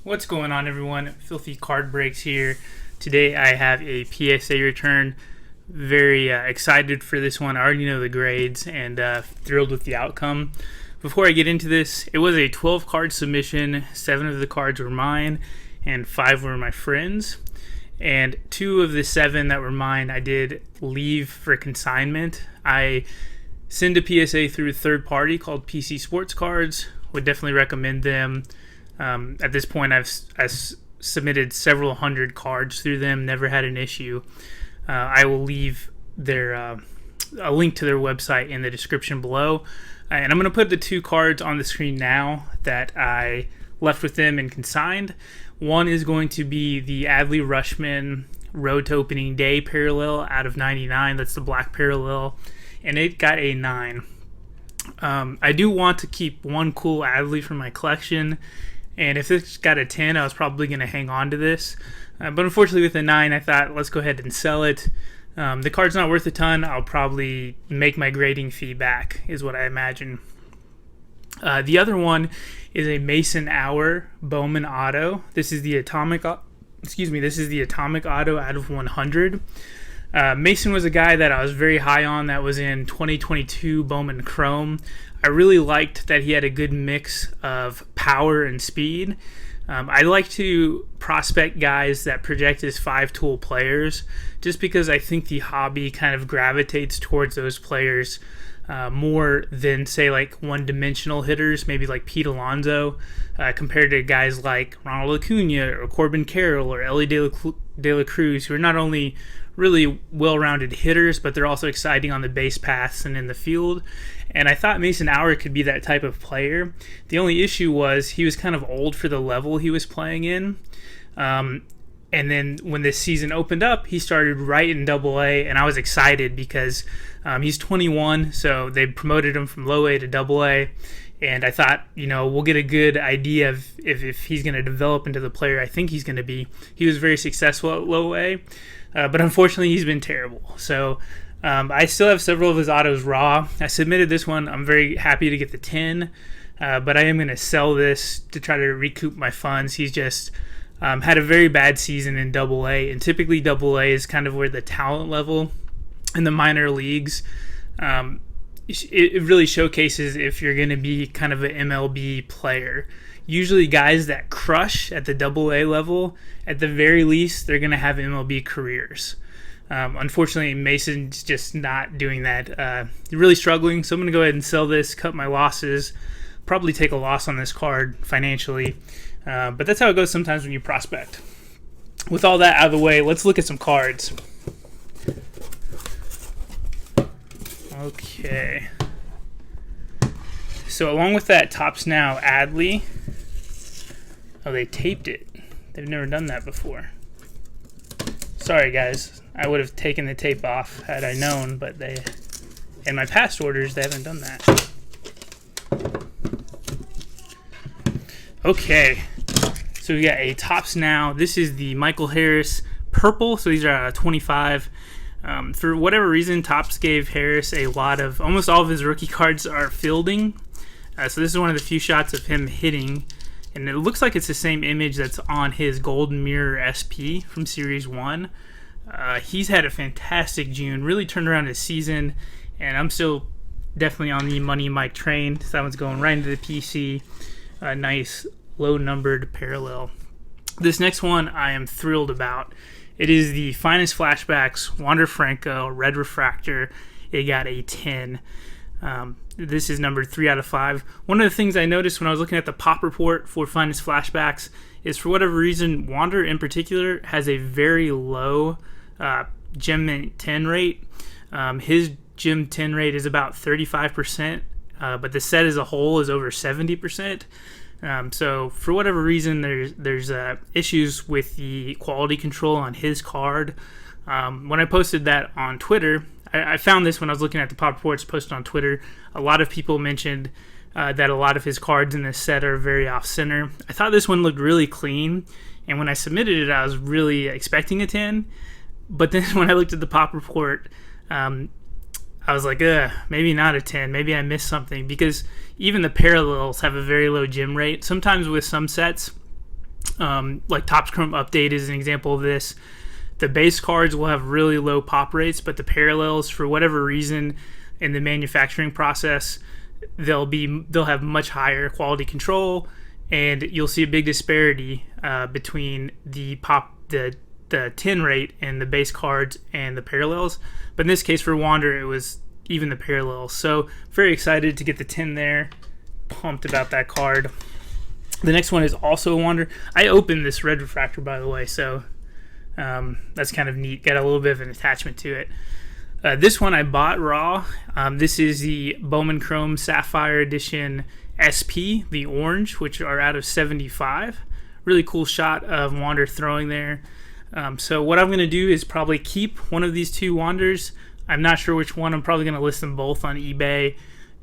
What's going on, everyone? Filthy Card Breaks here. Today I have a PSA return. Very excited for this one. I already know the grades and thrilled with the outcome. Before I get into this, it was a 12-card submission. 7 of the cards were mine and 5 were my friends. And 2 of the 7 that were mine I did leave for consignment. I send a PSA through a third party called PC Sports Cards. Would definitely recommend them. At this point, I've submitted several hundred cards through them, never had an issue. I will leave a link to their website in the description below. And I'm going to put the 2 cards on the screen now that I left with them and consigned. One is going to be the Adley Rutschman Road to Opening Day parallel out of 99. That's the black parallel. And it got a 9. I do want to keep one cool Adley for my collection. And if this got a 10, I was probably going to hang on to this. But unfortunately with a 9, I thought, let's go ahead and sell it. The card's not worth a ton. I'll probably make my grading fee back, is what I imagine. The other one is a Mason Hour Bowman Auto. This is the Atomic Auto out of 100. Mason was a guy that I was very high on that was in 2022 Bowman Chrome. I really liked that he had a good mix of power and speed. I like to prospect guys that project as 5-tool players just because I think the hobby kind of gravitates towards those players more than, say, like one-dimensional hitters, maybe like Pete Alonso, compared to guys like Ronald Acuna or Corbin Carroll or Ellie De La Cruz, who are not only really well-rounded hitters, but they're also exciting on the base paths and in the field. And I thought Mason Hour could be that type of player. The only issue was he was kind of old for the level he was playing in. And then when this season opened up, he started right in Double-A, and I was excited because he's 21, so they promoted him from Low-A to Double-A. And I thought, we'll get a good idea of if he's going to develop into the player I think he's going to be. He was very successful at Low-A, but unfortunately he's been terrible. So I still have several of his autos raw. I submitted this one. I'm very happy to get the 10, but I am going to sell this to try to recoup my funds. He's just had a very bad season in Double-A, and typically Double-A is kind of where the talent level in the minor leagues it really showcases if you're going to be kind of an MLB player. Usually guys that crush at the Double-A level, at the very least, they're going to have MLB careers. Unfortunately, Mason's just not doing that. Really struggling, so I'm going to go ahead and sell this, cut my losses, probably take a loss on this card financially. But that's how it goes sometimes when you prospect. With all that out of the way, let's look at some cards. Okay. So along with that Topps Now Adley. Oh, they taped it. They've never done that before. Sorry, guys. I would have taken the tape off had I known, but in my past orders, they haven't done that. Okay. So we got a Topps Now. This is the Michael Harris purple. So these are out of 25. For whatever reason, Topps gave Harris almost all of his rookie cards are fielding. So this is one of the few shots of him hitting. And it looks like it's the same image that's on his Golden Mirror SP from Series 1. He's had a fantastic June, really turned around his season, and I'm still definitely on the Money Mike train. So that one's going right into the PC. Nice low-numbered parallel. This next one I am thrilled about. It is the Finest Flashbacks Wander Franco Red Refractor. It got a 10. This is numbered 3 out of 5. One of the things I noticed when I was looking at the pop report for Finest Flashbacks is, for whatever reason, Wander in particular has a very low Gem 10 rate. His Gem 10 rate is about 35%, but the set as a whole is over 70%. So for whatever reason, there's issues with the quality control on his card. When I posted that on Twitter, I found this when I was looking at the pop reports posted on Twitter. A lot of people mentioned that a lot of his cards in this set are very off-center. I thought this one looked really clean, and when I submitted it, I was really expecting a 10. But then when I looked at the pop report, I was like, maybe not a 10. Maybe I missed something, because even the parallels have a very low gem rate. Sometimes with some sets, Like Topps Chrome Update is an example of this. The base cards will have really low pop rates, but the parallels, for whatever reason, in the manufacturing process, they'll have much higher quality control, and you'll see a big disparity between the 10 rate and the base cards and the parallels. But in this case for Wander, it was even the parallels. So very excited to get the 10 there. Pumped about that card. The next one is also a Wander. I opened this red refractor, by the way, so that's kind of neat. Got a little bit of an attachment to it. This one I bought raw. This is the Bowman Chrome Sapphire Edition SP, the orange, which are out of 75. Really cool shot of Wander throwing there. So what I'm going to do is probably keep one of these two Wanders. I'm not sure which one. I'm probably going to list them both on eBay,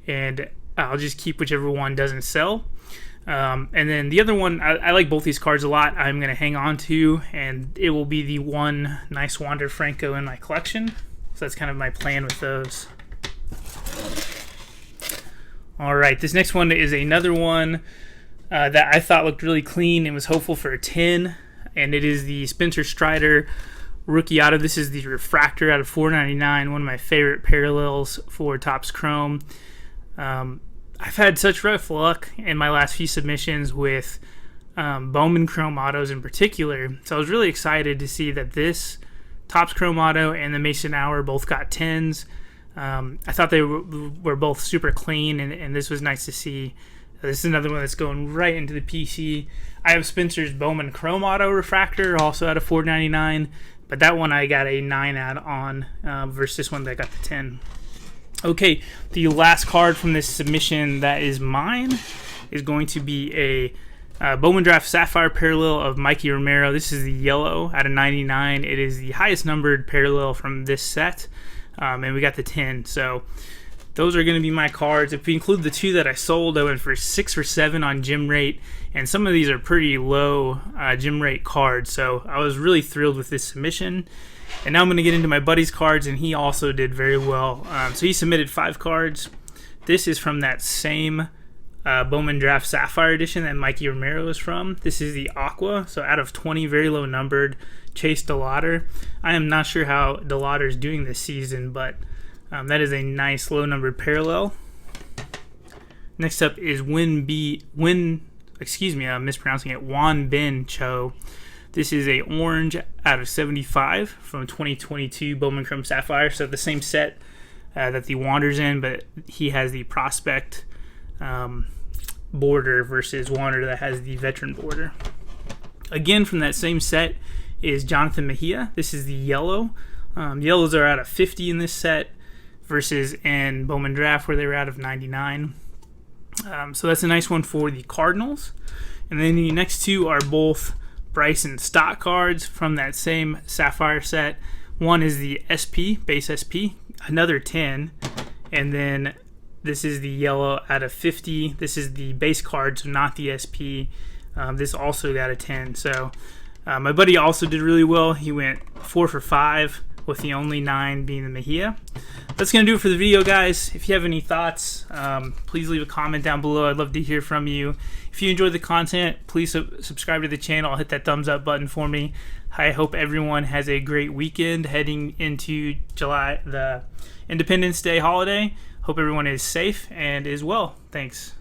and I'll just keep whichever one doesn't sell. And then the other one, I like both these cards a lot. I'm going to hang on to, and it will be the one nice Wander Franco in my collection. So that's kind of my plan with those. All right, this next one is another one that I thought looked really clean and was hopeful for a 10, and it is the Spencer Strider Rookie Auto. This is the refractor out of 499, one of my favorite parallels for Topps Chrome. I've had such rough luck in my last few submissions with Bowman Chrome Autos in particular, so I was really excited to see that this Topps Chrome Auto and the Mason Hour both got 10s. I thought they were both super clean, and this was nice to see. This is another one that's going right into the PC. I have Spencer's Bowman Chrome Auto Refractor, also out of 499, but that one I got a 9 out on versus this one that got the 10. Okay, the last card from this submission that is mine is going to be a Bowman Draft Sapphire parallel of Mikey Romero. This is the yellow out of 99. It is the highest numbered parallel from this set, and we got the 10. So those are going to be my cards. If we include the two that I sold, I went for 6 or 7 on gem rate, and some of these are pretty low gem rate cards. So I was really thrilled with this submission. And now I'm going to get into my buddy's cards, and he also did very well. So he submitted 5 cards. This is from that same Bowman Draft Sapphire Edition that Mikey Romero is from. This is the Aqua, so out of 20, very low numbered, Chase DeLauder. I am not sure how DeLauder is doing this season, but that is a nice low numbered parallel. Next up is I'm mispronouncing it, Wan Bin Cho. This is a orange out of 75 from 2022 Bowman Chrome Sapphire. So the same set that the Wander's in, but he has the prospect border versus Wander that has the veteran border. Again, from that same set is Jonathan Mejia. This is the yellow. Yellows are out of 50 in this set versus in Bowman Draft where they were out of 99. So that's a nice one for the Cardinals. And then the next two are both Bryson stock cards from that same Sapphire set. One is the SP, base SP, another 10, and then this is the yellow out of 50. This is the base card, so not the SP. This also got a 10. So my buddy also did really well. He went 4 for 5 with the only 9 being the Mejia. That's going to do it for the video, guys. If you have any thoughts, please leave a comment down below. I'd love to hear from you. If you enjoyed the content, please subscribe to the channel. Hit that thumbs up button for me. I hope everyone has a great weekend heading into July, the Independence Day holiday. Hope everyone is safe and is well. Thanks.